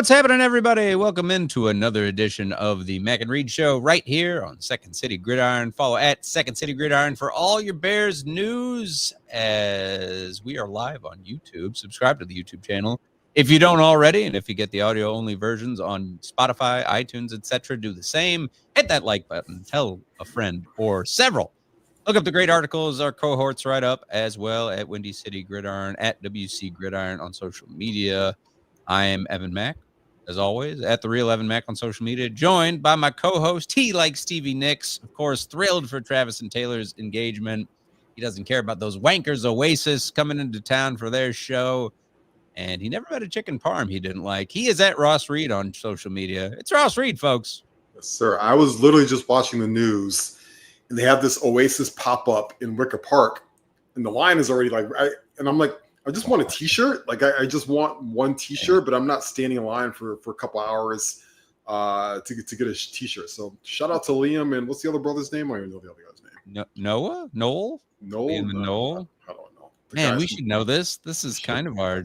What's happening, everybody? Welcome into another edition of the Mac and Reed Show right here on Second City Gridiron. Follow at Second City Gridiron for all your Bears news as we are live on YouTube. Subscribe to the YouTube channel if you don't already, and if you get the audio-only versions on Spotify, iTunes, etc., do the same. Hit that like button. Tell a friend or several. Look up the great articles, our cohorts right up, as well at Windy City Gridiron, at WC Gridiron on social media. I am Evan Mack, as always, at the Real Evan Mack on social media, joined by my co-host. He likes Stevie Nicks, of course, thrilled for Travis and Taylor's engagement. He doesn't care about those wankers Oasis coming into town for their show. And he never met a chicken parm he didn't like. He is at Ross Reed on social media. It's Ross Reed, folks. Yes, sir. I was literally just watching the news, and they have this Oasis pop up in Wicker Park, and the line is already like, I'm like, I just want a T-shirt. Like I just want one T-shirt, but I'm not standing in line for a couple hours to get a T-shirt. So shout out to Liam, and what's the other brother's name? I don't even know the other guy's name. Noah? Noel? Noel? Noel? I don't know. Man, we should know this. This is kind of our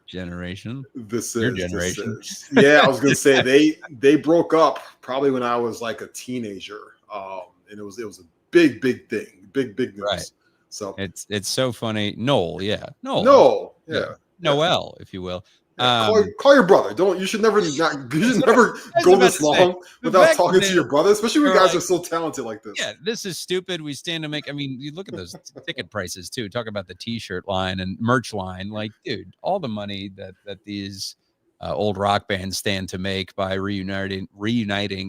generation. This Your is generation. This is. Yeah, I was gonna say they broke up probably when I was like a teenager, and it was a big thing, big news. Right. So it's so funny. Noel, yeah. Noel, yeah. Noel, if you will. Yeah, call your brother. You should never go this long without talking to your brother, especially when guys are so talented like this. Yeah, this is stupid. We stand to make. I mean, you look at those ticket prices too. Talk about the T-shirt line and merch line. Like, dude, all the money that these old rock bands stand to make by reuniting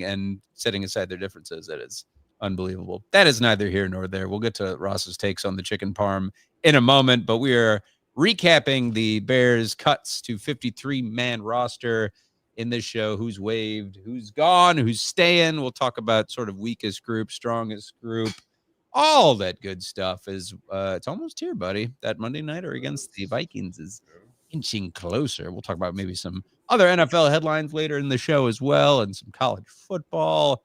and setting aside their differences. That is unbelievable. That is neither here nor there. We'll get to Ross's takes on the chicken parm in a moment, but we are recapping the Bears' cuts to 53-man roster in this show. Who's waived, who's gone, who's staying. We'll talk about sort of weakest group, strongest group, all that good stuff. Is it's almost here, buddy. That Monday nighter against the Vikings is inching closer. We'll talk about maybe some other NFL headlines later in the show as well, and some college football.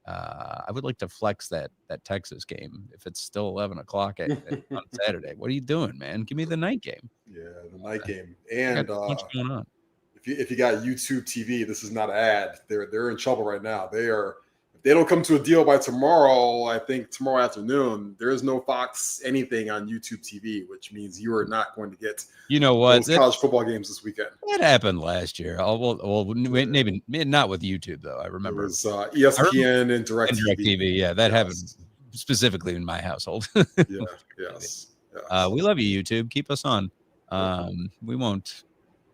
I would like to flex that Texas game if it's still 11 o'clock on Saturday. What are you doing, man? Give me the night game. Yeah, the night game. And what's going on? If you got YouTube TV, this is not an ad. They're in trouble right now. If they don't come to a deal by tomorrow, I think tomorrow afternoon, there is no Fox anything on YouTube TV, which means you are not going to get those college football games this weekend. That happened last year. Well, maybe not with YouTube though. I remember it was ESPN and DirecTV. Yeah, that happened specifically in my household. Yes. We love you, YouTube. Keep us on. We won't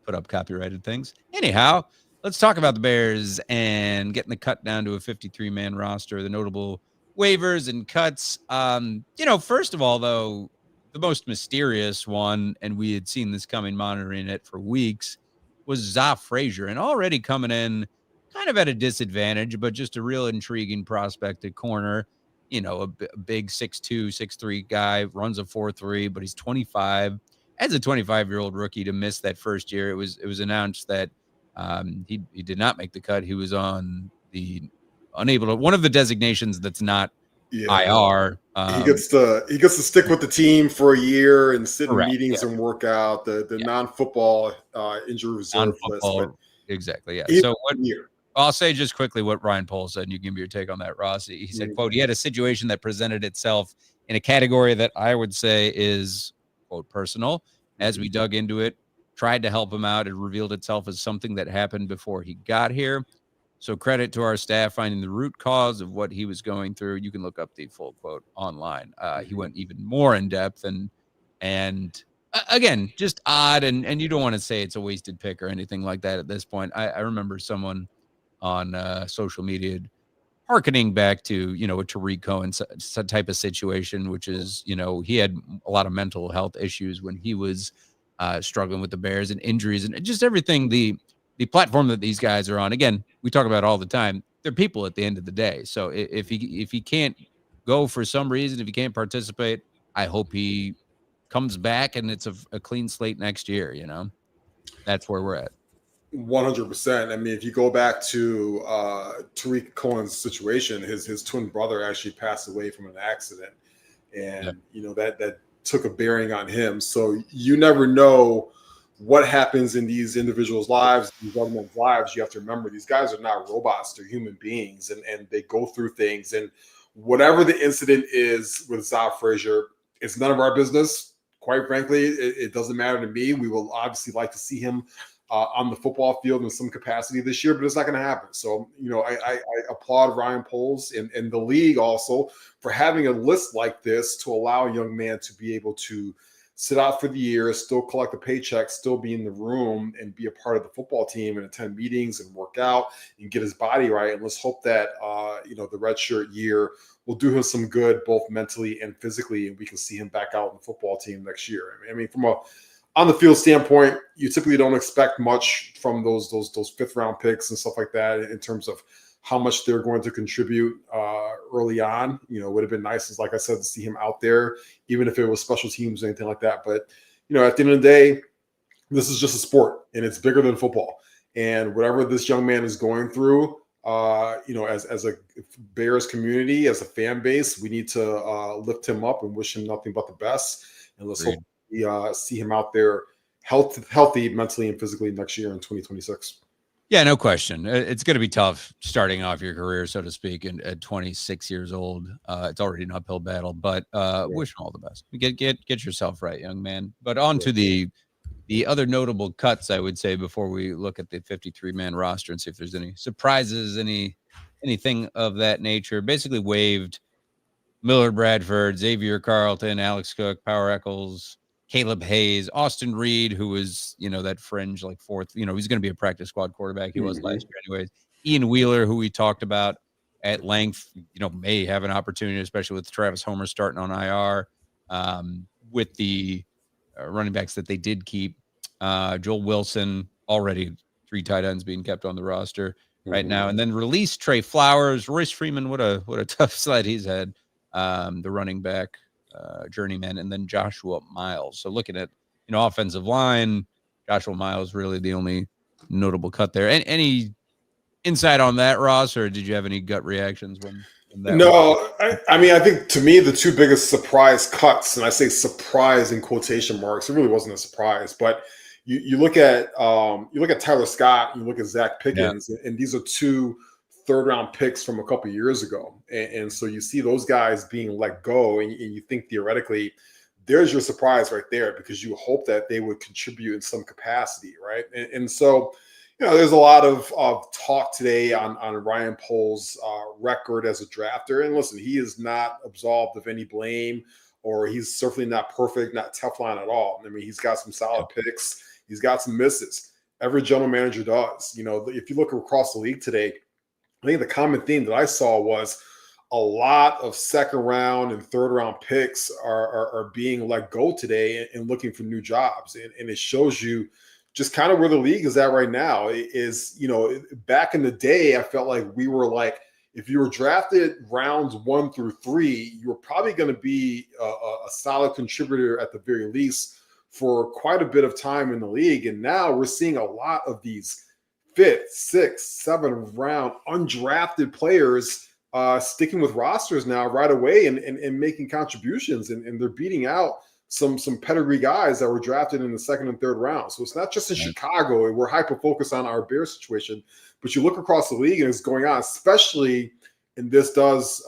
put up copyrighted things. Anyhow, let's talk about the Bears and getting the cut down to a 53-man roster, the notable waivers and cuts. First of all, though, the most mysterious one, and we had seen this coming, monitoring it for weeks, was Zoff Frazier. And already coming in kind of at a disadvantage, but just a real intriguing prospect at corner. A big 6'2", 6'3" guy, runs a 4.3, but he's 25. As a 25-year-old rookie to miss that first year, it was announced that he did not make the cut. He was on one of the designations that's not IR. He gets to stick with the team for a year and sit in meetings and work out the non-football injury reserve list. Exactly. Yeah. So I'll say just quickly what Ryan Pohl said, and you can give me your take on that, Ross. He said, quote, he had a situation that presented itself in a category that I would say is, quote, personal. As we dug into it, tried to help him out, it revealed itself as something that happened before he got here. So credit to our staff finding the root cause of what he was going through. You can look up the full quote online. He went even more in depth and again, just odd. And you don't want to say it's a wasted pick or anything like that at this point. I remember someone on social media harkening back to, a Tariq Cohen type of situation, which is, he had a lot of mental health issues when he was struggling with the Bears and injuries and just everything. The platform that these guys are on, again, we talk about it all the time. They're people at the end of the day. So if he can't go for some reason, if he can't participate, I hope he comes back and it's a clean slate next year. That's where we're at. 100%. I mean, if you go back to Tariq Cohen's situation, his twin brother actually passed away from an accident, and that took a bearing on him. So you never know what happens in these individuals' lives, these other men's lives, you have to remember these guys are not robots, they're human beings, and they go through things. And whatever the incident is with Zach Frazier, it's none of our business. Quite frankly, it doesn't matter to me. We will obviously like to see him on the football field in some capacity this year, but it's not going to happen. So, I applaud Ryan Poles and the league also for having a list like this to allow a young man to be able to sit out for the year, still collect a paycheck, still be in the room and be a part of the football team and attend meetings and work out and get his body right. And let's hope that, the redshirt year will do him some good, both mentally and physically, and we can see him back out in the football team next year. I mean, from a on the field standpoint, you typically don't expect much from those 5th round picks and stuff like that in terms of how much they're going to contribute early on. It would have been nice, as like I said, to see him out there, even if it was special teams or anything like that. But, at the end of the day, this is just a sport and it's bigger than football. And whatever this young man is going through, as a Bears community, as a fan base, we need to lift him up and wish him nothing but the best. And let's hope we see him out there healthy mentally and physically next year in 2026. Yeah, no question. It's going to be tough starting off your career, so to speak, at 26 years old. It's already an uphill battle, but wish him all the best. Get yourself right, young man. But on to the other notable cuts, I would say, before we look at the 53-man roster and see if there's any surprises, anything of that nature. Basically waived Miller Bradford, Xavier Carlton, Alex Cook, Power Eccles, Caleb Hayes, Austin Reed, who was, that fringe, like 4th, he's going to be a practice squad quarterback. He was last year anyways. Ian Wheeler, who we talked about at length, may have an opportunity, especially with Travis Homer starting on IR, with the running backs that they did keep. Joel Wilson, already 3 tight ends being kept on the roster right now. And then release Trey Flowers, Royce Freeman. What a tough slide he's had. The running back journeyman, and then Joshua Miles. So looking at, offensive line, Joshua Miles really the only notable cut there. And any insight on that, Ross, or did you have any gut reactions when that? No, I mean, I think to me, the 2 biggest surprise cuts, and I say surprise in quotation marks, it really wasn't a surprise, but you look at Tyler Scott, you look at Zach Pickens, and these are 2 third-round picks from a couple of years ago. And so you see those guys being let go, and you think theoretically, there's your surprise right there, because you hope that they would contribute in some capacity, right? And so, there's a lot of talk today on Ryan Poles' record as a drafter. And listen, he is not absolved of any blame, or he's certainly not perfect, not Teflon at all. I mean, he's got some solid picks. He's got some misses. Every general manager does. If you look across the league today, I think the common theme that I saw was a lot of 2nd round and 3rd round picks are being let go today and looking for new jobs. And it shows you just kind of where the league is at right now. Back in the day, I felt like we were like, if you were drafted rounds 1 through 3, you were probably going to be a solid contributor at the very least for quite a bit of time in the league. And now we're seeing a lot of these 5th, 6th, 7th round undrafted players sticking with rosters now right away and making contributions, and they're beating out some pedigree guys that were drafted in the 2nd and 3rd round. So it's not just in Chicago. We're hyper focused on our Bears situation, but you look across the league and it's going on, especially, and this does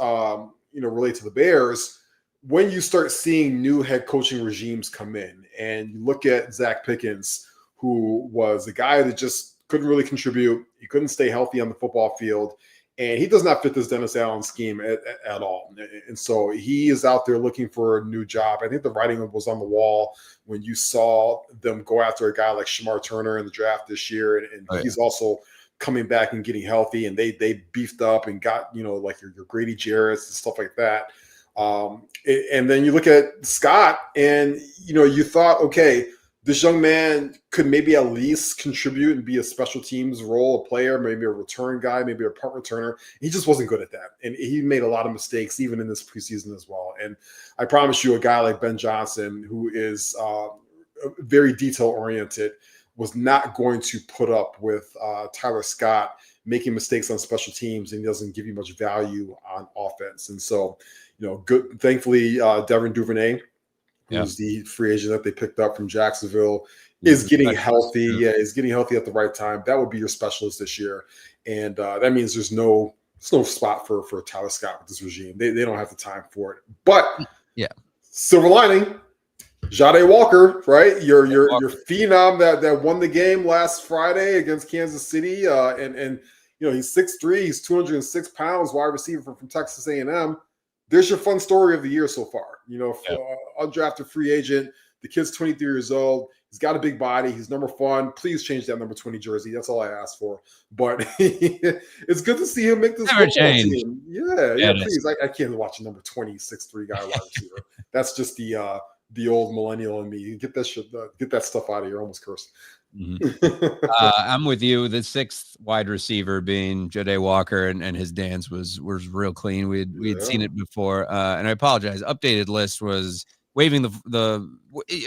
relate to the Bears, when you start seeing new head coaching regimes come in, and you look at Zach Pickens, who was a guy that just couldn't really contribute. He couldn't stay healthy on the football field, and he does not fit this Dennis Allen scheme at all. And so he is out there looking for a new job. I think the writing was on the wall when you saw them go after a guy like Shamar Turner in the draft this year, and he's also coming back and getting healthy, and they beefed up and got, like your Grady Jarrett's and stuff like that. And then you look at Scott, and you thought, okay, this young man could maybe at least contribute and be a special teams role, a player, maybe a return guy, maybe a punt returner. He just wasn't good at that. And he made a lot of mistakes, even in this preseason as well. And I promise you, a guy like Ben Johnson, who is very detail-oriented, was not going to put up with Tyler Scott making mistakes on special teams, and he doesn't give you much value on offense. And so, good. Thankfully, Devin Duvernay, who's the free agent that they picked up from Jacksonville, is getting healthy. Yeah, is getting healthy at the right time. That would be your specialist this year, and that means there's no spot for Tyler Scott with this regime. They don't have the time for it. But yeah, silver lining. Jade Walker, right? Your phenom that won the game last Friday against Kansas City, and he's 6'3", he's 206 pounds, wide receiver from Texas A&M. There's your fun story of the year so far. Undrafted free agent. The kid's 23 years old. He's got a big body. He's number fun. Please change that number 20 jersey. That's all I asked for. But it's good to see him make this football team. Yeah, please. I can't watch a number 20, 6'3" guy wide receiver. That's just the old millennial in me. Get that stuff out of here. Almost cursed. Mm-hmm. I'm with you. The sixth wide receiver being Jade Walker, and his dance was real clean. We had seen it before, and I apologize. Updated list was waiving the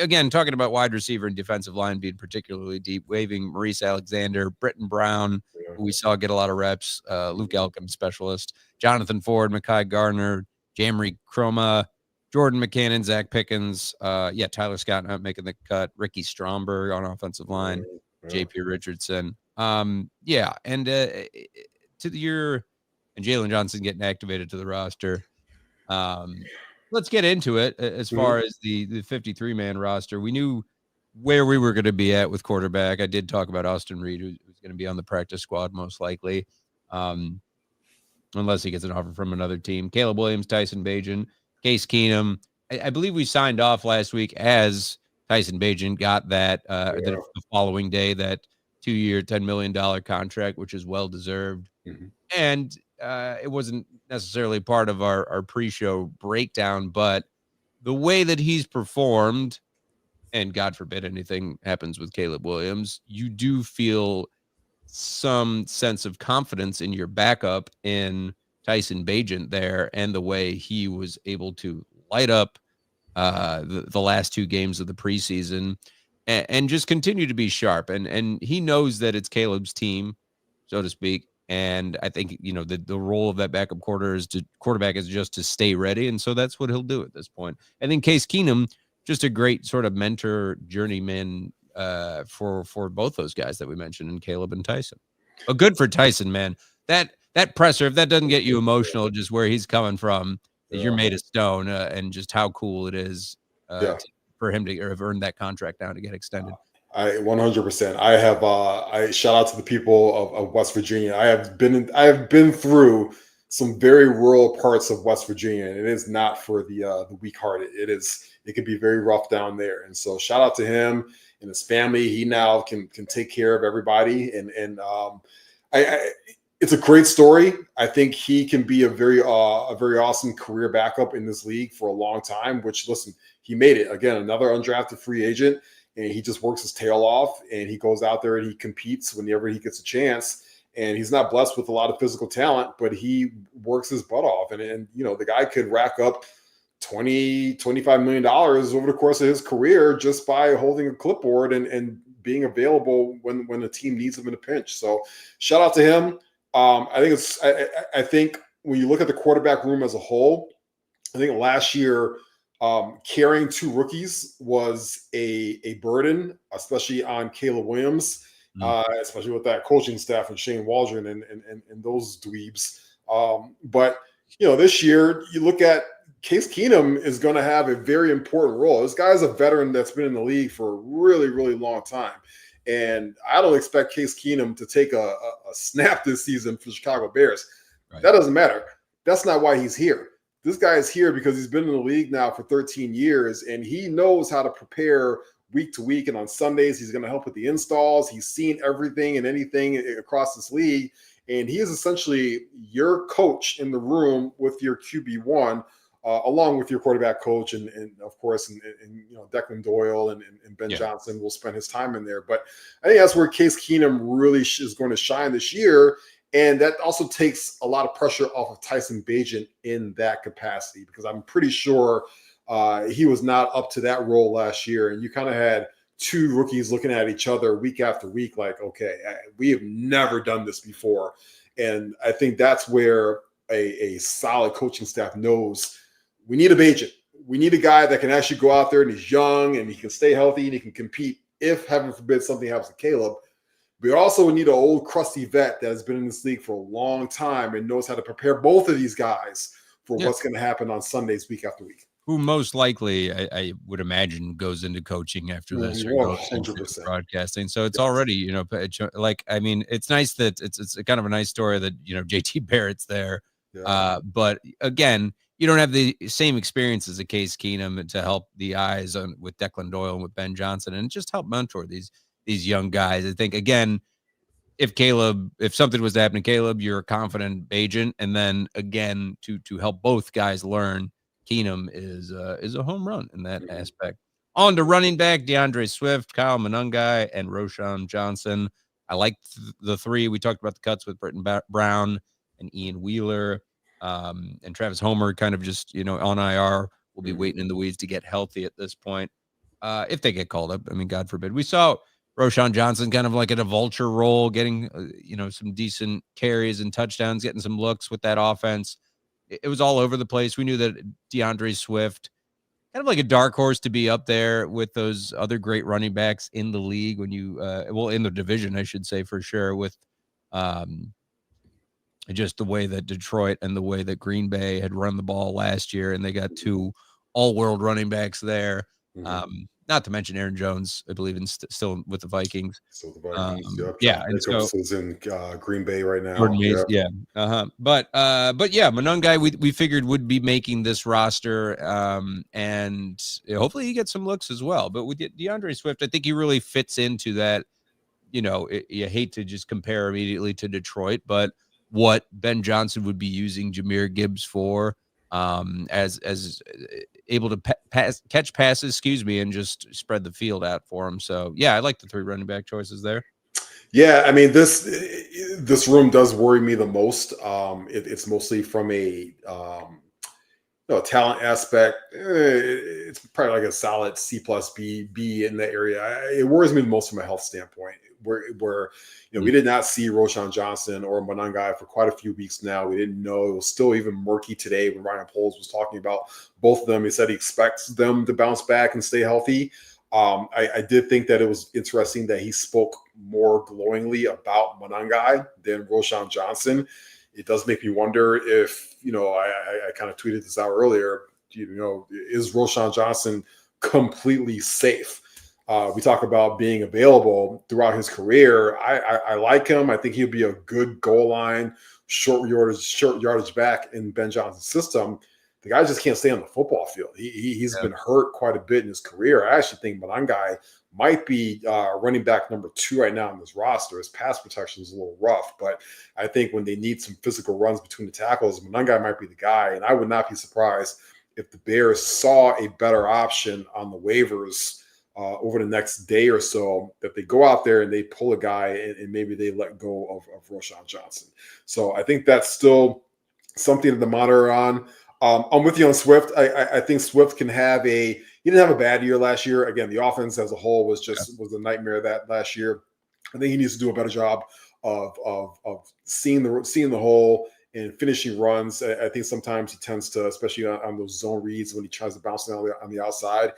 again, talking about wide receiver and defensive line being particularly deep, waiving Maurice Alexander, Britton Brown, who we saw get a lot of reps, Luke Elkin, specialist, Jonathan Ford, Mekhi Gardner, Jamry Chroma, Jordan McCannon, Zach Pickens, Tyler Scott not making the cut, Ricky Stromberg on offensive line, J.P. Richardson. And Jalen Johnson getting activated to the roster. Let's get into it. As far as the 53-man roster, we knew where we were going to be at with quarterback. I did talk about Austin Reed, who's going to be on the practice squad most likely, unless he gets an offer from another team. Caleb Williams, Tyson Bagent, Case Keenum. I believe we signed off last week as Tyson Bagent got that the following day, that 2-year, $10 million contract, which is well-deserved. Mm-hmm. And it wasn't necessarily part of our pre-show breakdown, but the way that he's performed, and God forbid anything happens with Caleb Williams, you do feel some sense of confidence in your backup in Tyson Bagent there, and the way he was able to light up the last 2 games of the preseason and just continue to be sharp. And he knows that it's Caleb's team, so to speak. And I think, the role of that backup quarterback is just to stay ready. And so that's what he'll do at this point. And then Case Keenum, just a great sort of mentor, journeyman for both those guys that we mentioned, in Caleb and Tyson. But good for Tyson, man. That presser, if that doesn't get you emotional, just where he's coming from, you're made of stone, and just how cool it is for him to have earned that contract now to get extended. I 100%. I have I shout out to the people of West Virginia. I have been through some very rural parts of West Virginia, and it is not for the weak-hearted. It can be very rough down there. And so shout out to him and his family. He now can take care of everybody, and it's a great story. I think he can be a very awesome career backup in this league for a long time, which, listen, he made it. Again, another undrafted free agent, and he just works his tail off, and he goes out there and he competes whenever he gets a chance. And he's not blessed with a lot of physical talent, but he works his butt off. And the guy could rack up $20-25 million over the course of his career just by holding a clipboard and being available when the team needs him in a pinch. So shout out to him. I think when you look at the quarterback room as a whole, I think last year carrying 2 rookies was a burden, especially on Caleb Williams, especially with that coaching staff and Shane Waldron and those dweebs. But this year you look at Case Keenum is going to have a very important role. This guy is a veteran that's been in the league for a really, really long time. And I don't expect Case Keenum to take a snap this season for the Chicago Bears. Right. That doesn't matter. That's not why he's here. This guy is here because he's been in the league now for 13 years, and he knows how to prepare week to week. And on Sundays, he's going to help with the installs. He's seen everything and anything across this league. And he is essentially your coach in the room with your QB1, along with your quarterback coach, and of course, and Declan Doyle and Ben Johnson will spend his time in there. But I think that's where Case Keenum really is going to shine this year, and that also takes a lot of pressure off of Tyson Bagent in that capacity, because I'm pretty sure he was not up to that role last year, and you kind of had 2 rookies looking at each other week after week, like, okay, we have never done this before, and I think that's where a solid coaching staff knows. We need a Bagent. We need a guy that can actually go out there and he's young and he can stay healthy and he can compete if, heaven forbid, something happens to Caleb. We also need an old crusty vet that has been in this league for a long time and knows how to prepare both of these guys for what's going to happen on Sundays week after week. Who most likely, I would imagine, goes into coaching after this or goes 100%. Into broadcasting. So it's already, you know, like, I mean, it's nice that it's kind of a nice story that, you know, JT Barrett's there. Yeah. But again, you don't have the same experience as a Case Keenum to help the eyes on with Declan Doyle and with Ben Johnson and just help mentor these young guys. I think, again, if something was to happen to Caleb, you're a confident agent. And then again, to help both guys learn, Keenum is a home run in that aspect. On to running back, DeAndre Swift, Kyle Monangai, and Roschon Johnson. I like the three. We talked about the cuts with Britton Brown and Ian Wheeler, and Travis Homer kind of just, you know, on IR. We'll be waiting in the weeds to get healthy at this point. If they get called up, I mean, God forbid. We saw Roschon Johnson kind of like in a vulture role, getting, you know, some decent carries and touchdowns, getting some looks with that offense. It was all over the place. We knew that DeAndre Swift, kind of like a dark horse to be up there with those other great running backs in the league when you, in the division, I should say, for sure, with just the way that Detroit and the way that Green Bay had run the ball last year, and they got two all-world running backs there. Not to mention Aaron Jones, I believe, still with the Vikings. So the Vikings, yep. Yeah, and so is in Green Bay right now. Jordan Mays, yeah. But yeah, Monangai, we figured would be making this roster, and hopefully he gets some looks as well. But with DeAndre Swift, I think he really fits into that. You know, you hate to just compare immediately to Detroit, but what Ben Johnson would be using Jahmyr Gibbs for, as able to catch passes, and just spread the field out for him. So yeah, I like the three running back choices there. Yeah, I mean, this room does worry me the most. It's mostly from a talent aspect. It's probably like a solid C plus B in that area. It worries me the most from a health standpoint. Where we did not see Roschon Johnson or Monangai for quite a few weeks now. We didn't know. It was still even murky today when Ryan Poles was talking about both of them. He said he expects them to bounce back and stay healthy. I did think that it was interesting that he spoke more glowingly about Monangai than Roschon Johnson. It does make me wonder if, I kind of tweeted this out earlier, is Roschon Johnson completely safe? We talk about being available throughout his career. I like him. I think he'll be a good goal line, short yardage back in Ben Johnson's system. The guy just can't stay on the football field. He's been hurt quite a bit in his career. I actually think Monangai might be running back number 2 right now on this roster. His pass protection is a little rough, but I think when they need some physical runs between the tackles, Monangai might be the guy. And I would not be surprised if the Bears saw a better option on the waivers over the next day or so, that they go out there and they pull a guy and maybe they let go of Roschon Johnson. So I think that's still something to monitor on. I'm with you on Swift. I think Swift can have he didn't have a bad year last year. Again, the offense as a whole was a nightmare that last year. I think he needs to do a better job of seeing the hole and finishing runs. I think sometimes he tends to, especially on those zone reads when he tries to bounce down on the outside,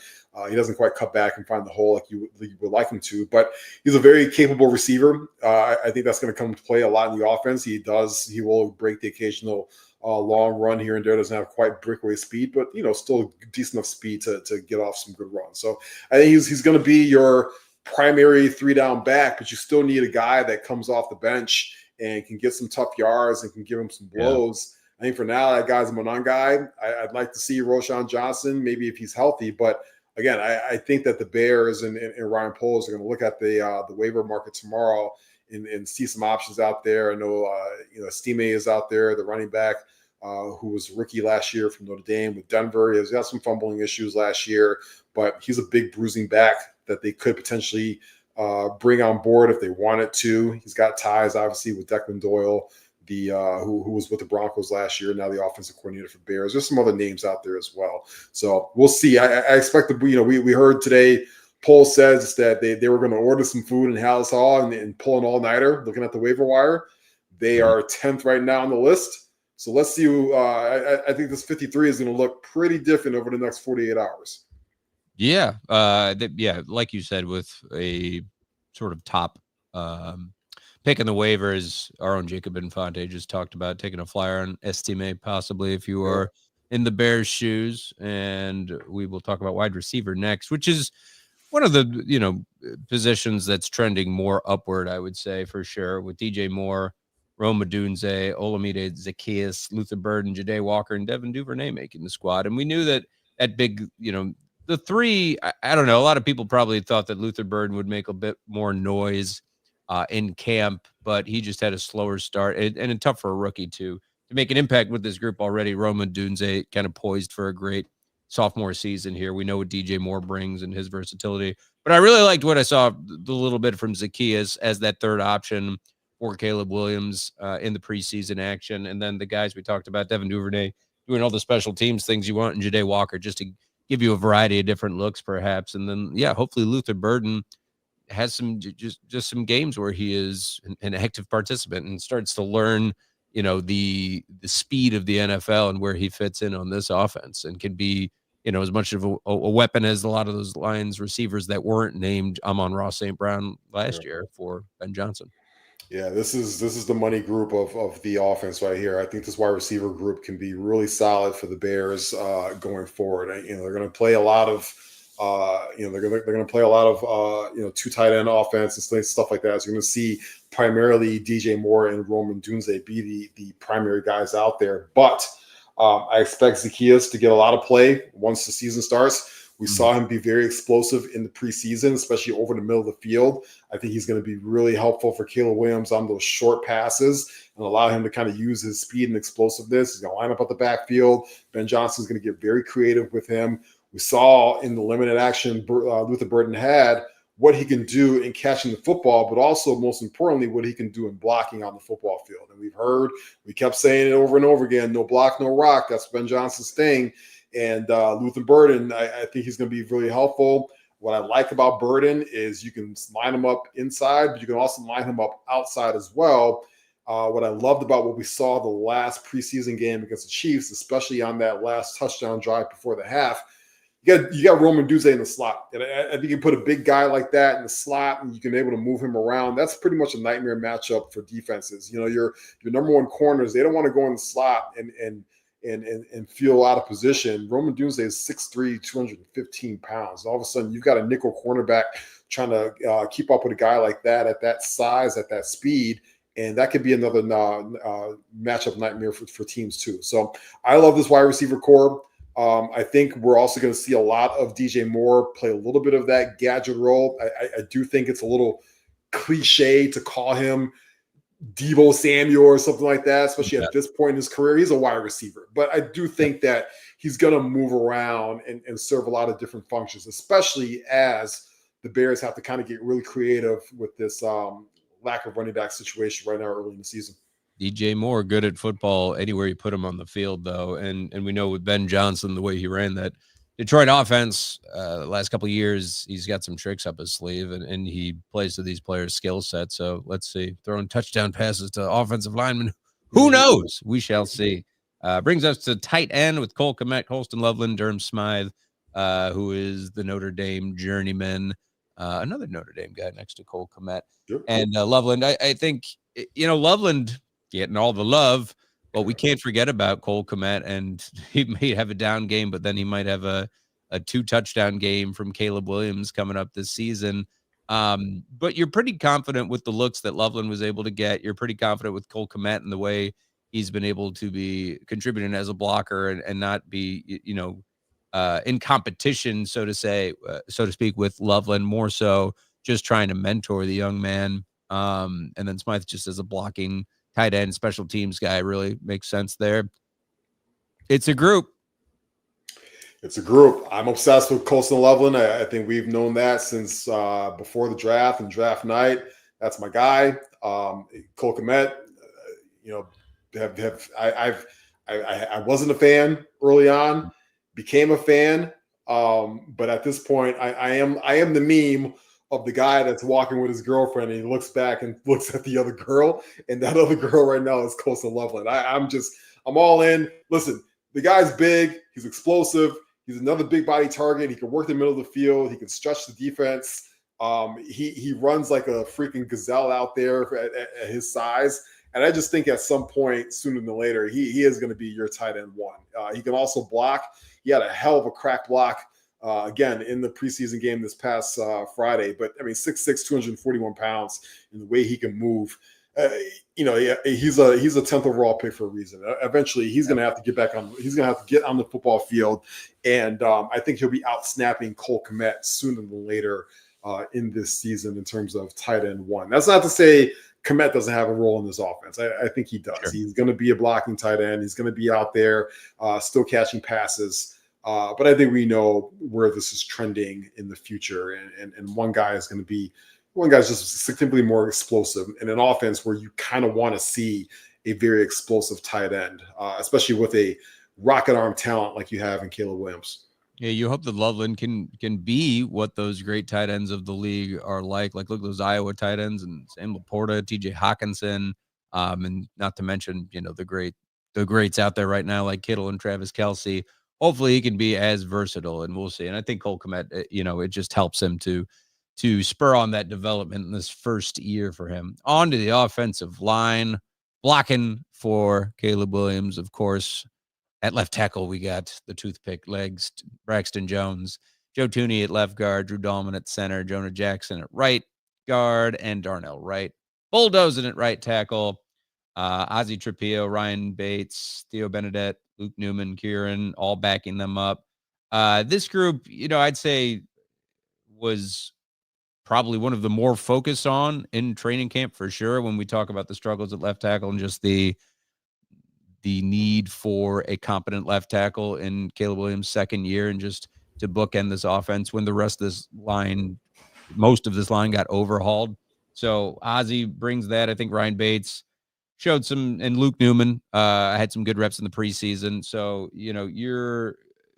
he doesn't quite cut back and find the hole like you would like him to. But he's a very capable receiver. I think that's going to come to play a lot in the offense. He will break the occasional long run here and there. Doesn't have quite breakaway speed, but still decent enough speed to get off some good runs. So I think he's going to be your primary 3-down back, but you still need a guy that comes off the bench and can get some tough yards and can give him some blows. I think for now, that guy's a Monangai. I'd like to see Roschon Johnson, maybe if he's healthy. But again, I think that the Bears and Ryan Poles are going to look at the waiver market tomorrow and see some options out there. I know, Stime is out there, the running back who was a rookie last year from Notre Dame with Denver. He has got some fumbling issues last year, but he's a big bruising back that they could potentially bring on board if they wanted to. He's got ties, obviously, with Declan Doyle, who was with the Broncos last year, now the offensive coordinator for Bears. There's some other names out there as well. So we'll see. I expect we heard today, Poll says that they were going to order some food in Hallis Hall and pull an all-nighter looking at the waiver wire. They are 10th right now on the list. So let's see. I think this 53 is going to look pretty different over the next 48 hours. Yeah. Yeah. Like you said, with a sort of top pick in the waivers, our own Jacob Infante just talked about taking a flyer on Estime, possibly if you are in the Bears' shoes. And we will talk about wide receiver next, which is one of the, positions that's trending more upward, I would say, for sure, with DJ Moore, Rome Odunze, Olamide Zacchaeus, Luther Burden, Ja'Day Walker, and Devin Duvernay making the squad. And we knew that big, the three, I don't know, a lot of people probably thought that Luther Burden would make a bit more noise in camp, but he just had a slower start and it's tough for a rookie to make an impact with this group already. Rome Odunze kind of poised for a great sophomore season here. We know what DJ Moore brings and his versatility, but I really liked what I saw the little bit from Zacchaeus as that third option for Caleb Williams in the preseason action. And then the guys we talked about, Devin Duvernay, doing all the special teams things you want, and Ja'Day Walker just to give you a variety of different looks perhaps. And then, hopefully Luther Burden has some just some games where he is an active participant and starts to learn the speed of the NFL and where he fits in on this offense and can be as much of a weapon as a lot of those Lions receivers that weren't named Amon-Ra St. Brown last year for Ben Johnson. Yeah, this is the money group of the offense right here. I think this wide receiver group can be really solid for the Bears going forward. They're going to play a lot of they're going to play a lot of two tight end offense and stuff like that. So you're going to see primarily DJ Moore and Roman Dunze be the primary guys out there. But I expect Zacchaeus to get a lot of play once the season starts. We saw him be very explosive in the preseason, especially over the middle of the field. I think he's going to be really helpful for Caleb Williams on those short passes and allow him to kind of use his speed and explosiveness. He's going to line up at the backfield. Ben Johnson's going to get very creative with him. We saw in the limited action Luther Burden had what he can do in catching the football, but also, most importantly, what he can do in blocking on the football field. And we kept saying it over and over again, no block, no rock. That's Ben Johnson's thing. And Luther Burden, I think he's going to be really helpful. What I like about Burden is you can line him up inside, but you can also line him up outside as well. What I loved about what we saw the last preseason game against the Chiefs, especially on that last touchdown drive before the half, you got Roman Dunze in the slot. And I think you put a big guy like that in the slot and you can be able to move him around. That's pretty much a nightmare matchup for defenses. Your number one corners, they don't want to go in the slot and feel out of position. Roman Dunze is 6'3", 215 pounds. All of a sudden, you've got a nickel cornerback trying to keep up with a guy like that at that size, at that speed, and that could be another matchup nightmare for teams too. So I love this wide receiver core. I think we're also going to see a lot of DJ Moore play a little bit of that gadget role. I do think it's a little cliche to call him Deebo Samuel or something like that, especially at this point in his career. He's a wide receiver, but I do think that he's going to move around and serve a lot of different functions, especially as the Bears have to kind of get really creative with this lack of running back situation right now early in the season. DJ Moore, good at football anywhere you put him on the field, though. And we know with Ben Johnson, the way he ran that Detroit offense the last couple of years, he's got some tricks up his sleeve, and he plays to these players' skill set. So let's see. Throwing touchdown passes to offensive linemen. Who knows? We shall see. Brings us to tight end with Cole Kmet, Colston Loveland, Durham Smythe, who is the Notre Dame journeyman. Another Notre Dame guy next to Cole Kmet. Yep. And Loveland, I think, Loveland getting all the love, but we can't forget about Cole Kmet, and he may have a down game, but then he might have a 2-touchdown game from Caleb Williams coming up this season. But you're pretty confident with the looks that Loveland was able to get. You're pretty confident with Cole Kmet and the way he's been able to be contributing as a blocker and not be, in competition, so to speak, with Loveland, more so just trying to mentor the young man. And then Smythe just as a blocking tight end special teams guy really makes sense there. It's a group. I'm obsessed with Colston Loveland. I think we've known that since before the draft and draft night. That's my guy. Cole Kmet, I wasn't a fan early on, became a fan. But at this point, I am the meme of the guy that's walking with his girlfriend and he looks back and looks at the other girl, and that other girl right now is Colston Loveland. I'm all in. Listen, the guy's big, he's explosive, He's another big body target. He can work the middle of the field. He can stretch the defense. He runs like a freaking gazelle out there at his size. And I just think at some point, sooner than later, he is going to be your tight end one. He can also block. He had a hell of a crack block, again, in the preseason game this past Friday. But, I mean, 6'6", 241 pounds, and the way he can move. He's a 10th overall pick for a reason. Eventually, he's going to have to get back on. He's going to have to get on the football field, and I think he'll be out snapping Cole Kmet sooner than later in this season in terms of tight end one. That's not to say Kmet doesn't have a role in this offense. I think he does. Sure. He's going to be a blocking tight end. He's going to be out there still catching passes. But I think we know where this is trending in the future, and one guy is going to be. One guy's just significantly more explosive in an offense where you kind of want to see a very explosive tight end, especially with a rocket arm talent like you have in Caleb Williams. Yeah, you hope that Loveland can be what those great tight ends of the league are like. Like, look at those Iowa tight ends and Sam Laporta, TJ Hawkinson, and not to mention, the greats out there right now like Kittle and Travis Kelce. Hopefully he can be as versatile, and we'll see. And I think Cole Kmet, it just helps him to spur on that development in this first year for him. On to the offensive line, blocking for Caleb Williams, of course. At left tackle, we got the toothpick legs, Braxton Jones, Joe Tooney at left guard, Drew Dahlman at center, Jonah Jackson at right guard, and Darnell Wright bulldozing at right tackle. Ozzie Trapillo, Ryan Bates, Theo Benedette, Luke Newman, Kieran, all backing them up. This group, I'd say was probably one of the more focused on in training camp for sure when we talk about the struggles at left tackle and just the need for a competent left tackle in Caleb Williams' second year, and just to bookend this offense when the rest of this line, most of this line got overhauled. So Ozzie brings that. I think Ryan Bates showed some, and Luke Newman had some good reps in the preseason. So, you're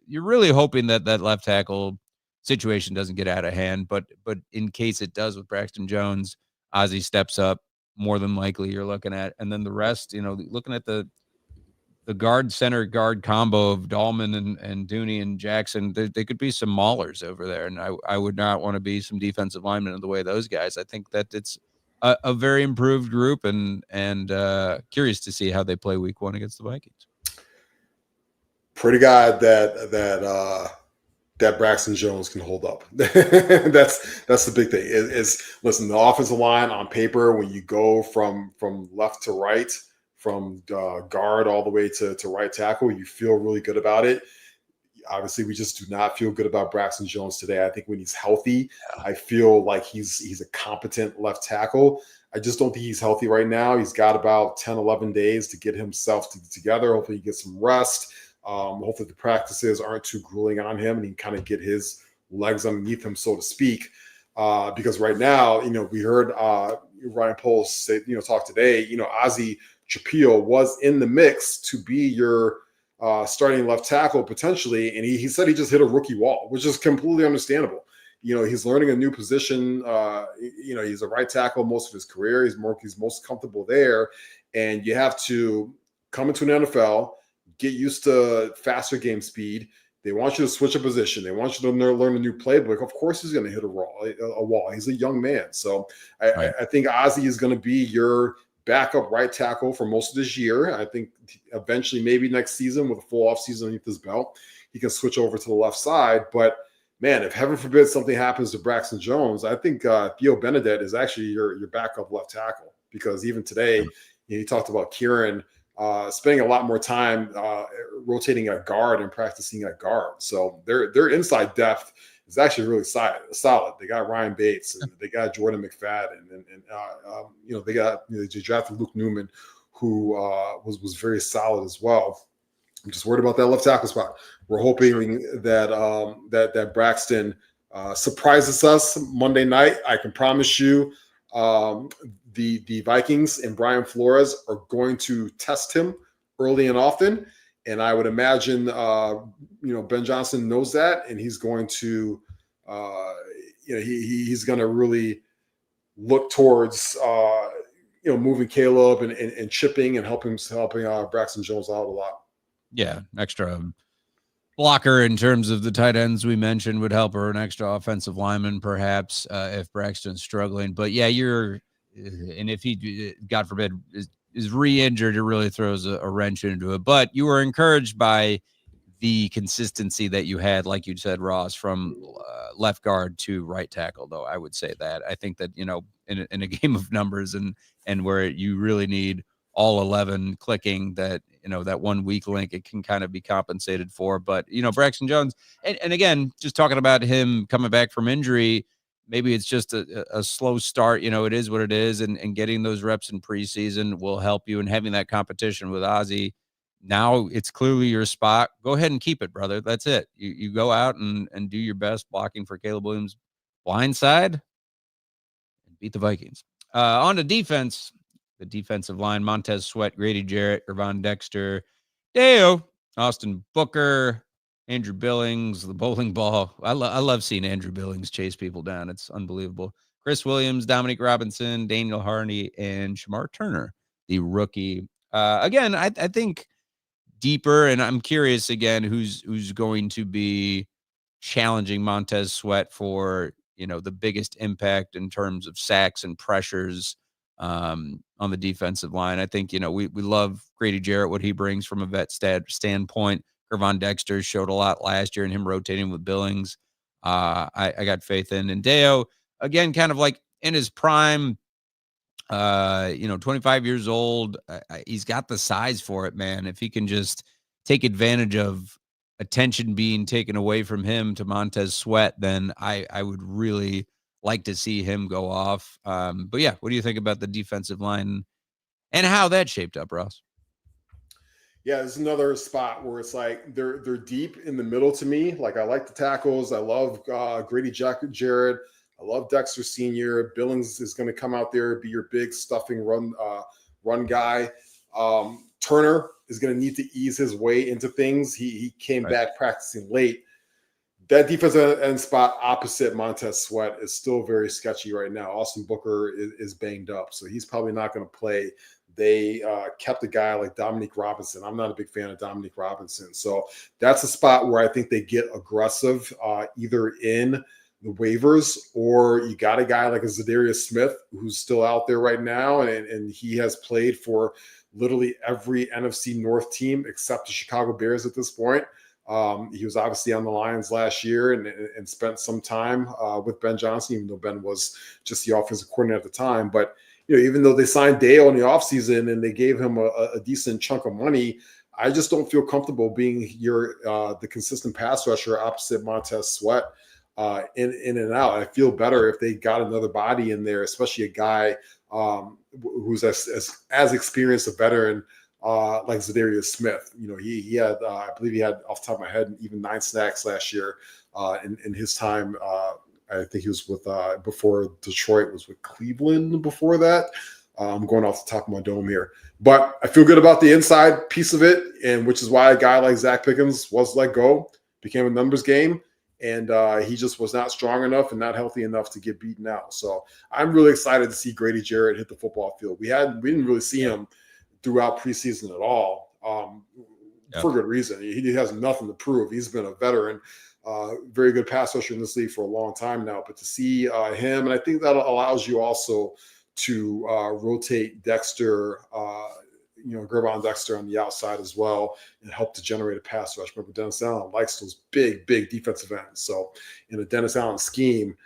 really hoping that left tackle situation doesn't get out of hand, but in case it does with Braxton Jones, Ozzie steps up more than likely you're looking at. And then the rest, looking at the guard center guard combo of Dahlman and Dooney and Jackson, they could be some maulers over there. And I would not want to be some defensive linemen in the way of those guys. I think that it's a very improved group, and curious to see how they play week one against the Vikings. Pretty God that Braxton Jones can hold up. That's the big thing. Listen, the offensive line on paper, when you go from left to right, from guard all the way to right tackle, you feel really good about it. Obviously, we just do not feel good about Braxton Jones today. I think when he's healthy, I feel like he's a competent left tackle. I just don't think he's healthy right now. He's got about 10, 11 days to get himself together. Hopefully he gets some rest. Hopefully the practices aren't too grueling on him and he can kind of get his legs underneath him, so to speak. Because right now, we heard Ryan Poles say, talk today, Ozzie Trapillo was in the mix to be your starting left tackle potentially. And he said he just hit a rookie wall, which is completely understandable. He's learning a new position. He's a right tackle most of his career. He's most comfortable there. And you have to come into an NFL, get used to faster game speed. They want you to switch a position. They want you to learn a new playbook. Of course, he's going to hit a wall. He's a young man. So I think Ozzie is going to be your backup right tackle for most of this year. I think eventually, maybe next season with a full offseason underneath his belt, he can switch over to the left side. But, man, if heaven forbid something happens to Braxton Jones, I think Theo Benedette is actually your backup left tackle. Because even today, he talked about Kieran spending a lot more time rotating at guard and practicing at guard. So their inside depth is actually really solid. They got Ryan Bates and they got Jordan McFadden and they drafted Luke Newman, who was very solid as well. I'm just worried about that left tackle spot. We're hoping that Braxton surprises us Monday night. I can promise you the Vikings and Brian Flores are going to test him early and often. And I would imagine, Ben Johnson knows that, and he's going to, he's going to really look towards, moving Caleb and chipping and helping Braxton Jones out a lot. Yeah, extra blocker in terms of the tight ends we mentioned would help, or an extra offensive lineman perhaps if Braxton's struggling. But yeah, and if he, God forbid, is re-injured, it really throws a wrench into it. But you were encouraged by the consistency that you had, like you said, Ross, from left guard to right tackle, though. I would say that. I think that, in a game of numbers and where you really need all 11 clicking, that, that one weak link, it can kind of be compensated for. But, Braxton Jones, and again, just talking about him coming back from injury, maybe it's just a slow start. It is what it is. And getting those reps in preseason will help you, and having that competition with Ozzie. Now it's clearly your spot. Go ahead and keep it, brother. That's it. You go out and do your best blocking for Caleb Williams. Blindside and beat the Vikings. On to defense. The defensive line: Montez Sweat, Grady Jarrett, Gervon Dexter, Deo, Austin Booker, Andrew Billings, the bowling ball. I love seeing Andrew Billings chase people down. It's unbelievable. Chris Williams, Dominique Robinson, Daniel Harney, and Shamar Turner, the rookie. Again, I think deeper, and I'm curious again who's going to be challenging Montez Sweat for the biggest impact in terms of sacks and pressures on the defensive line. I think we love Grady Jarrett, what he brings from a vet standpoint. Gervon Dexter showed a lot last year, and him rotating with Billings, I got faith in. And Deo, again, kind of like in his prime, 25 years old. He's got the size for it, man. If he can just take advantage of attention being taken away from him to Montez Sweat, then I would really like to see him go off. But yeah, what do you think about the defensive line and how that shaped up, Ross? Yeah, there's another spot where it's like they're deep in the middle to me. Like, I like the tackles. I love Grady Jarrett. I love Dexter Sr. Billings is going to come out there, be your big stuffing run guy. Turner is going to need to ease his way into things. He came back practicing late. That defensive end spot opposite Montez Sweat is still very sketchy right now. Austin Booker is banged up, so he's probably not going to play. They kept a guy like Dominique Robinson. I'm not a big fan of Dominique Robinson. So that's a spot where I think they get aggressive, either in the waivers, or you got a guy like a Zadarius Smith who's still out there right now, and he has played for literally every NFC North team except the Chicago Bears at this point. He was obviously on the Lions last year and spent some time with Ben Johnson, even though Ben was just the offensive coordinator at the time. But even though they signed Dale in the offseason and they gave him a decent chunk of money, I just don't feel comfortable being the consistent pass rusher opposite Montez Sweat. In and out. I feel better if they got another body in there, especially a guy who's as experienced a veteran like Zadarius Smith. He had, I believe he had, off the top of my head, even 9 sacks last year in his time. I think he was with, before Detroit, was with Cleveland before that. I'm going off the top of my dome here. But I feel good about the inside piece of it, and which is why a guy like Zach Pickens was let go, became a numbers game. And he just was not strong enough and not healthy enough to get beaten out. So I'm really excited to see Grady Jarrett hit the football field. We didn't really see him throughout preseason at all, for good reason. He has nothing to prove. He's been a veteran, very good pass rusher in this league for a long time now. But to see him, and I think that allows you also to rotate Dexter, Gervon Dexter on the outside as well, and help to generate a pass rush. Remember, Dennis Allen likes those big defensive ends. So in a Dennis Allen scheme,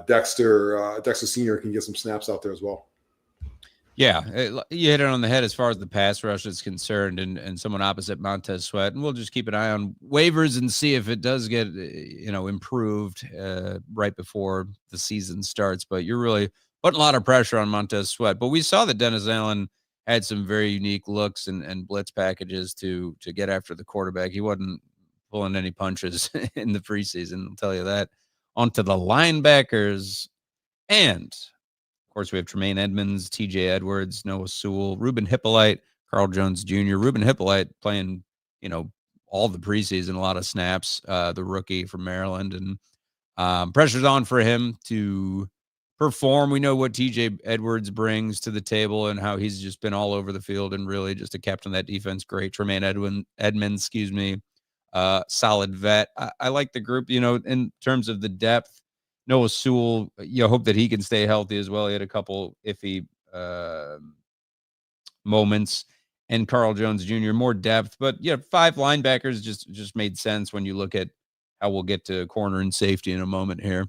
Dexter Sr. can get some snaps out there as well. Yeah, you hit it on the head as far as the pass rush is concerned, and someone opposite Montez Sweat. And we'll just keep an eye on waivers and see if it does get, improved right before the season starts. But you're really putting a lot of pressure on Montez Sweat. But we saw that Dennis Allen had some very unique looks and blitz packages to get after the quarterback. He wasn't pulling any punches in the preseason, I'll tell you that. On to the linebackers. And, of course, we have Tremaine Edmonds, TJ Edwards, Noah Sewell, Ruben Hippolyte, Carl Jones Jr. Ruben Hippolyte playing, all the preseason, a lot of snaps, the rookie from Maryland. And pressure's on for him to perform. We know what TJ Edwards brings to the table and how he's just been all over the field and really just a captain of that defense. Great. Tremaine Edmonds, solid vet. I like the group, in terms of the depth. Noah Sewell, hope that he can stay healthy as well. He had a couple iffy moments. And Carl Jones Jr., more depth. But, 5 linebackers just made sense when you look at how we'll get to corner and safety in a moment here.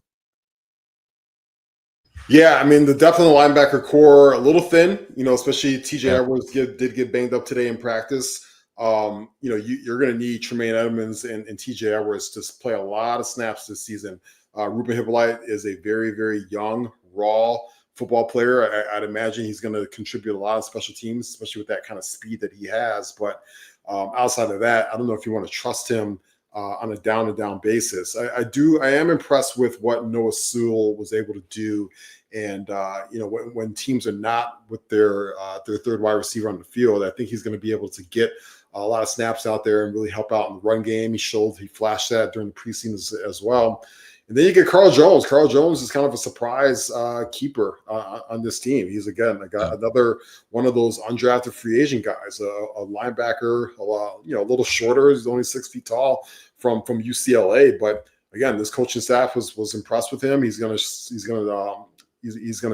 Yeah, I mean, the depth of the linebacker core, a little thin, especially TJ Edwards did get banged up today in practice. You're going to need Tremaine Edmonds and TJ Edwards to play a lot of snaps this season. Ruben Hippolyte is a very, very young, raw football player. I'd imagine he's going to contribute a lot of special teams, especially with that kind of speed that he has. But outside of that, I don't know if you want to trust him on a down-to-down basis. I am impressed with what Noah Sewell was able to do. And, when teams are not with their third wide receiver on the field, I think he's going to be able to get a lot of snaps out there and really help out in the run game. He flashed that during the preseason as well. And then you get Carl Jones. Carl Jones is kind of a surprise keeper on this team. He's, again, another one of those undrafted free agent guys, a linebacker, a little shorter. He's only 6 feet tall from UCLA. But, again, this coaching staff was impressed with him. He's going to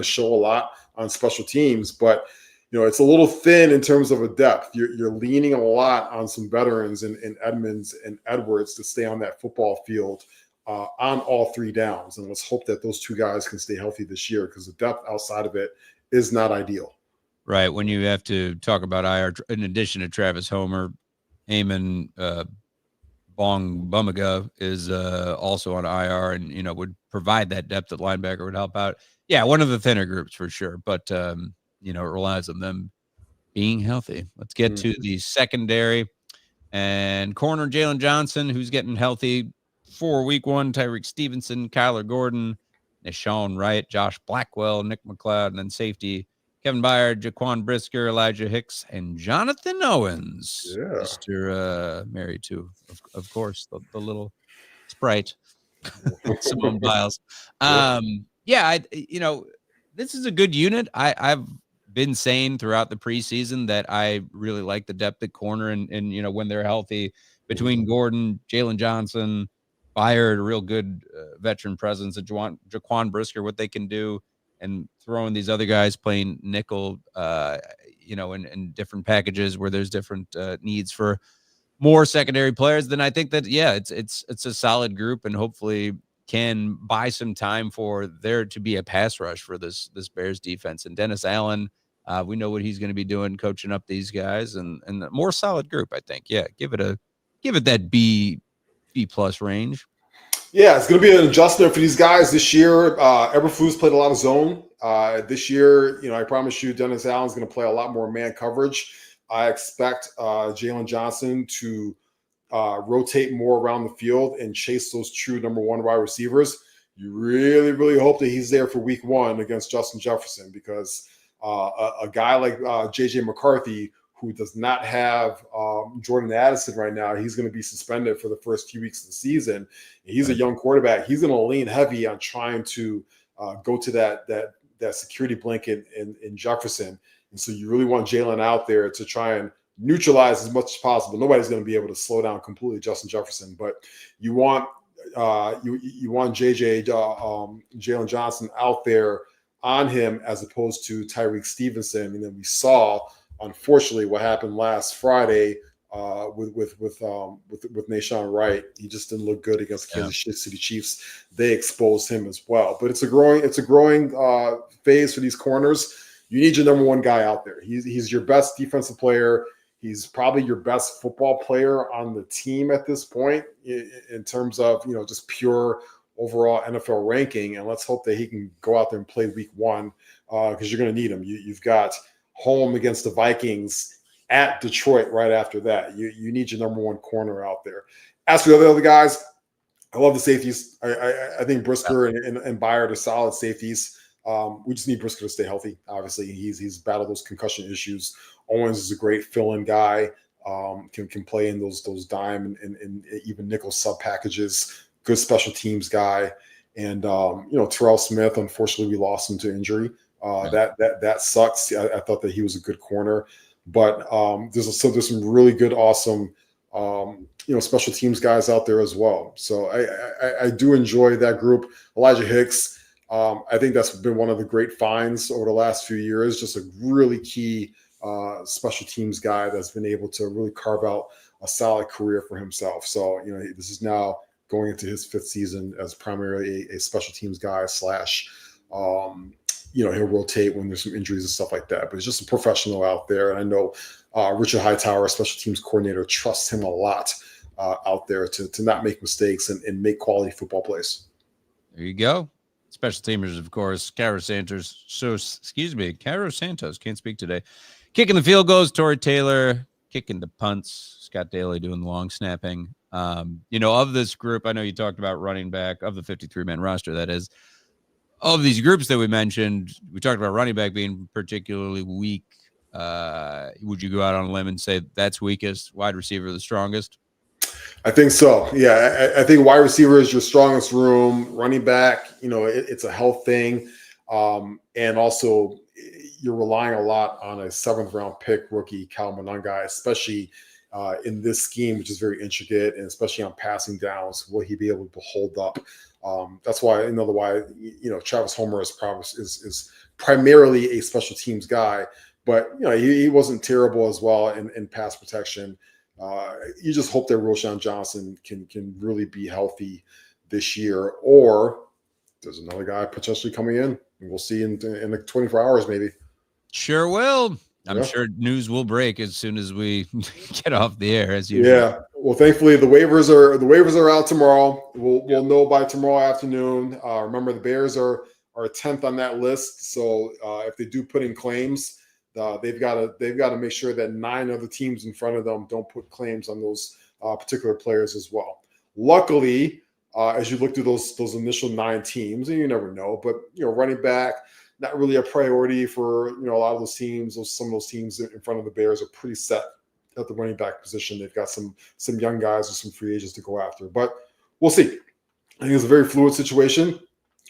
show a lot on special teams. But, it's a little thin in terms of a depth. You're leaning a lot on some veterans in Edmonds and Edwards to stay on that football field on all 3 downs. And let's hope that those 2 guys can stay healthy this year, because the depth outside of it is not ideal. Right. When you have to talk about IR, in addition to Travis Homer, Eamon Bong Bumaga is also on IR and, would provide that depth at linebacker, would help out. Yeah, one of the thinner groups for sure. But, it relies on them being healthy. Let's get to the secondary. And corner Jalen Johnson, who's getting healthy for week 1, Tyreek Stevenson, Kyler Gordon, Nashawn Wright, Josh Blackwell, Nick McLeod, and then safety Kevin Byard, Jaquan Brisker, Elijah Hicks, and Jonathan Owens. Yeah. Mr. married to, of course, the little sprite, Simone Biles. This is a good unit. I've been saying throughout the preseason that I really like the depth at corner and when they're healthy between Gordon, Jalen Johnson, Byard, a real good veteran presence, and Jaquan Brisker, what they can do, and throwing these other guys playing nickel, in different packages where there's different needs for more secondary players. Then I think that, it's a solid group, and hopefully can buy some time for there to be a pass rush for this Bears defense. And Dennis Allen, we know what he's going to be doing, coaching up these guys, and a more solid group, I think. Yeah, give it that B plus range. Yeah, it's going to be an adjustment for these guys this year. Eberflus played a lot of zone this year. I promise you, Dennis Allen's going to play a lot more man coverage. I expect Jalen Johnson to rotate more around the field and chase those true number 1 wide receivers. You really, really hope that he's there for week 1 against Justin Jefferson, because a guy like JJ McCarthy, who does not have Jordan Addison right now, he's going to be suspended for the first few weeks of the season. He's a young quarterback. He's going to lean heavy on trying to go to that security blanket in Jefferson. And so you really want Jalen out there to try and neutralize as much as possible. Nobody's going to be able to slow down completely Justin Jefferson, but you want Jalen Johnson out there on him as opposed to Tyreek Stevenson. And then we saw, unfortunately, what happened last Friday with Nashawn Wright. He just didn't look good against the Kansas City Chiefs. They exposed him as well. But it's a growing phase for these corners. You need your number 1 guy out there. He's your best defensive player. He's probably your best football player on the team at this point in terms of, just pure overall NFL ranking. And let's hope that he can go out there and play week 1 because you're going to need him. You've got home against the Vikings, at Detroit right after that. You need your number 1 corner out there. As for the other guys, I love the safeties. I think Brisker and Byard are solid safeties. We just need Brisker to stay healthy. Obviously, he's battled those concussion issues. Owens is a great fill-in guy. Can play in those dime and even nickel sub packages. Good special teams guy. And Terrell Smith, unfortunately, we lost him to injury. That sucks. I thought that he was a good corner, but there's some really good, awesome special teams guys out there as well. So I do enjoy that group. Elijah Hicks, I think that's been one of the great finds over the last few years. Just a really key special teams guy that's been able to really carve out a solid career for himself. So, this is now going into his 5th season as primarily a special teams guy / he'll rotate when there's some injuries and stuff like that. But he's just a professional out there. And I know Richard Hightower, special teams coordinator, trusts him a lot out there to not make mistakes and make quality football plays. There you go. Special teamers, of course, Cairo Santos. Cairo Santos, can't speak today. Kicking the field goals, Torrey Taylor. Kicking the punts, Scott Daly doing the long snapping. Of this group, I know you talked about running back, of the 53-man roster, that is. Of these groups that we mentioned, we talked about running back being particularly weak. Would you go out on a limb and say that's weakest, wide receiver the strongest? I think so. Yeah, I think wide receiver is your strongest room. Running back, it's a health thing. And also, you're relying a lot on a 7th-round pick rookie, Cal Monangai, especially in this scheme, which is very intricate, and especially on passing downs. Will he be able to hold up? That's why, Travis Homer is primarily a special teams guy, but he wasn't terrible as well in pass protection. You just hope that Roshan Johnson can really be healthy this year, or there's another guy potentially coming in, and we'll see in the 24 hours maybe. Sure will. I'm sure news will break as soon as we get off the air, as usual. Yeah. Well, thankfully the waivers are out tomorrow. We'll know by tomorrow afternoon. Remember, the Bears are 10th on that list, so if they do put in claims, they've got to make sure that 9 other teams in front of them don't put claims on those particular players as well. Luckily, as you look through those initial 9 teams, and you never know, but running back, not really a priority for a lot of those teams. Some of those teams in front of the Bears are pretty set at the running back position. They've got some young guys or some free agents to go after, but we'll see. I think it's a very fluid situation.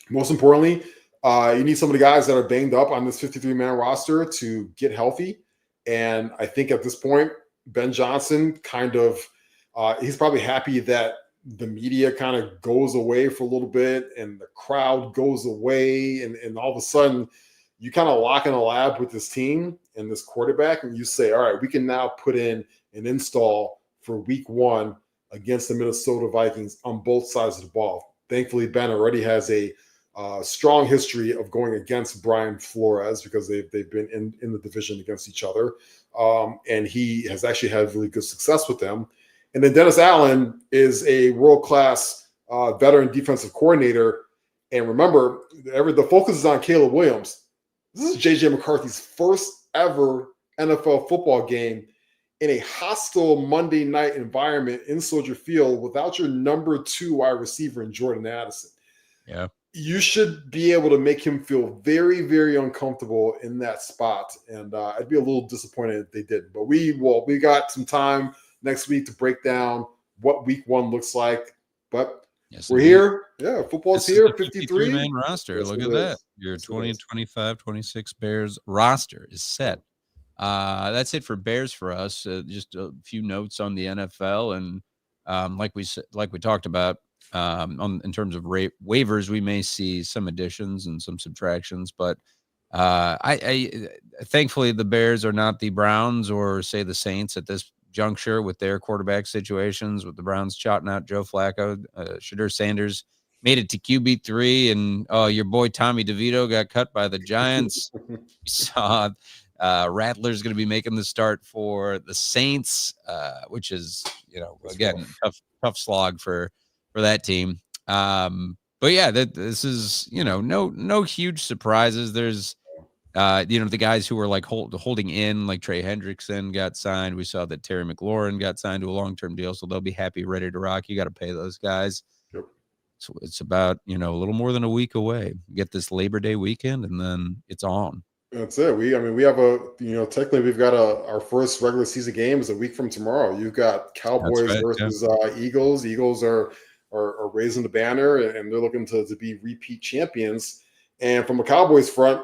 Most importantly, you need some of the guys that are banged up on this 53-man roster to get healthy. And I think at this point, Ben Johnson he's probably happy that the media kind of goes away for a little bit and the crowd goes away. And all of a sudden you kind of lock in a lab with this team and this quarterback. And you say, all right, we can now put in an install for week 1 against the Minnesota Vikings on both sides of the ball. Thankfully, Ben already has a strong history of going against Brian Flores because they've been in the division against each other. And he has actually had really good success with them. And then Dennis Allen is a world-class veteran defensive coordinator. And remember, the focus is on Caleb Williams. This is J.J. McCarthy's first ever NFL football game in a hostile Monday night environment in Soldier Field without your number 2 wide receiver in Jordan Addison. Yeah. You should be able to make him feel very, very uncomfortable in that spot. And I'd be a little disappointed if they didn't. But we got some time next week to break down what week 1 looks like. But we're here. Yeah, football's here. 53 man roster. Look at that. Your 2025 26 Bears roster is set. That's it for Bears for us. Just a few notes on the NFL, and like we talked about, in terms of waivers, we may see some additions and some subtractions, but I thankfully the Bears are not the Browns or say the Saints at this juncture with their quarterback situations, with the Browns shouting out Joe Flacco. Shadur Sanders made it to QB3, and your boy Tommy DeVito got cut by the Giants. We saw Rattler's going to be making the start for the Saints, which is, again, tough slog for that team. But yeah, this is, no huge surprises. There's, the guys who were like holding in, like Trey Hendrickson got signed. We saw that Terry McLaurin got signed to a long-term deal, so they'll be happy, ready to rock. You got to pay those guys. Yep. So it's about, a little more than a week away. Get this Labor Day weekend, and then it's on. That's it. We have technically we've got our first regular season game is a week from tomorrow. You've got Cowboys versus Eagles. Eagles are raising the banner, and they're looking to be repeat champions. And from a Cowboys front,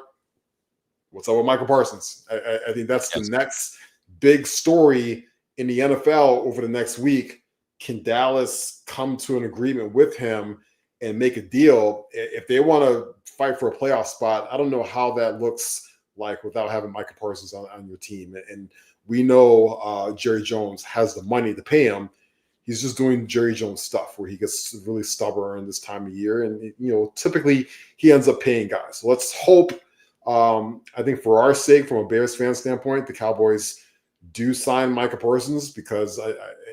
what's up with Michael Parsons? I think that's the next big story in the NFL over the next week. can Dallas come to an agreement with him and make a deal? If they want to fight for a playoff spot, I don't know how that looks like without having Micah Parsons on your team. And we know Jerry Jones has the money to pay him. He's just doing Jerry Jones stuff where he gets really stubborn this time of year. And, typically he ends up paying guys. So let's hope, I think for our sake, from a Bears fan standpoint, the Cowboys do sign Micah Parsons, because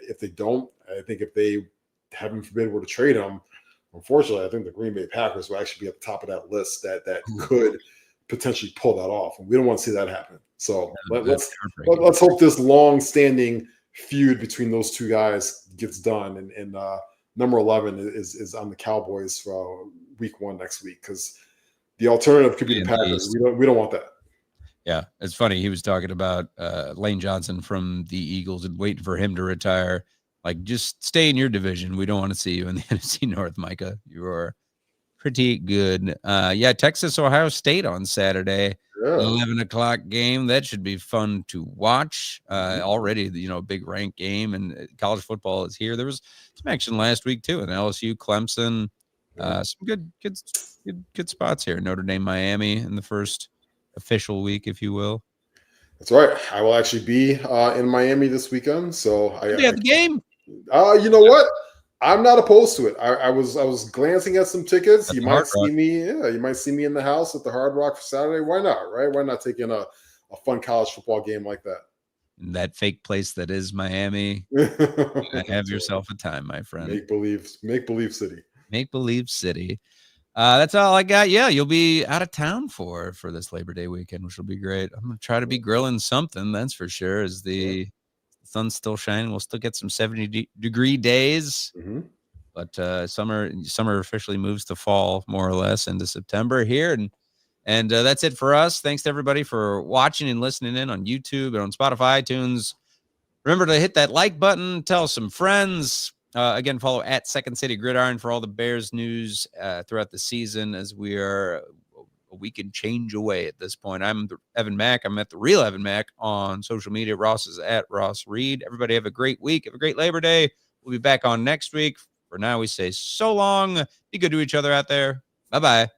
if they don't, I think if they, heaven forbid, were to trade him, unfortunately, I think the Green Bay Packers will actually be at the top of that list that could potentially pull that off. And we don't want to see that happen. So let's hope this long-standing feud between those two guys gets done, and number 11 is on the Cowboys for week 1 next week, because the alternative could be the Packers. We don't want that. Yeah, it's funny. He was talking about Lane Johnson from the Eagles and waiting for him to retire. Like, just stay in your division. We don't want to see you in the NFC North, Micah. You are pretty good. Texas, Ohio State on Saturday. 11 o'clock game. That should be fun to watch. Already, big ranked game, and college football is here. There was some action last week too in LSU, Clemson. Some good spots here. Notre Dame, Miami in the first official week, if you will. That's right. I will actually be in Miami this weekend. So I have the game. You know what? I'm not opposed to it. I was glancing at some tickets. You might see me. Yeah, you might see me in the house at the Hard Rock for Saturday. Why not? Right? Why not take in a fun college football game like that? In that fake place that is Miami. Have yourself a time, my friend. Make believe city. Make believe city. That's all I got. Yeah, you'll be out of town for this Labor Day weekend, which will be great. I'm gonna try to be grilling something, that's for sure. As the sun's still shining, we'll still get some 70-degree days. But summer officially moves to fall, more or less, into September here, and that's it for us. Thanks to everybody for watching and listening in on YouTube and on Spotify, iTunes. Remember to hit that like button, tell some friends. Again, follow at Second City Gridiron for all the Bears news throughout the season, as we are a week and change away at this point. I'm Evan Mack. I'm at the real Evan Mack on social media. Ross is at Ross Reed. Everybody have a great week. Have a great Labor Day. We'll be back on next week. For now, we say so long. Be good to each other out there. Bye-bye.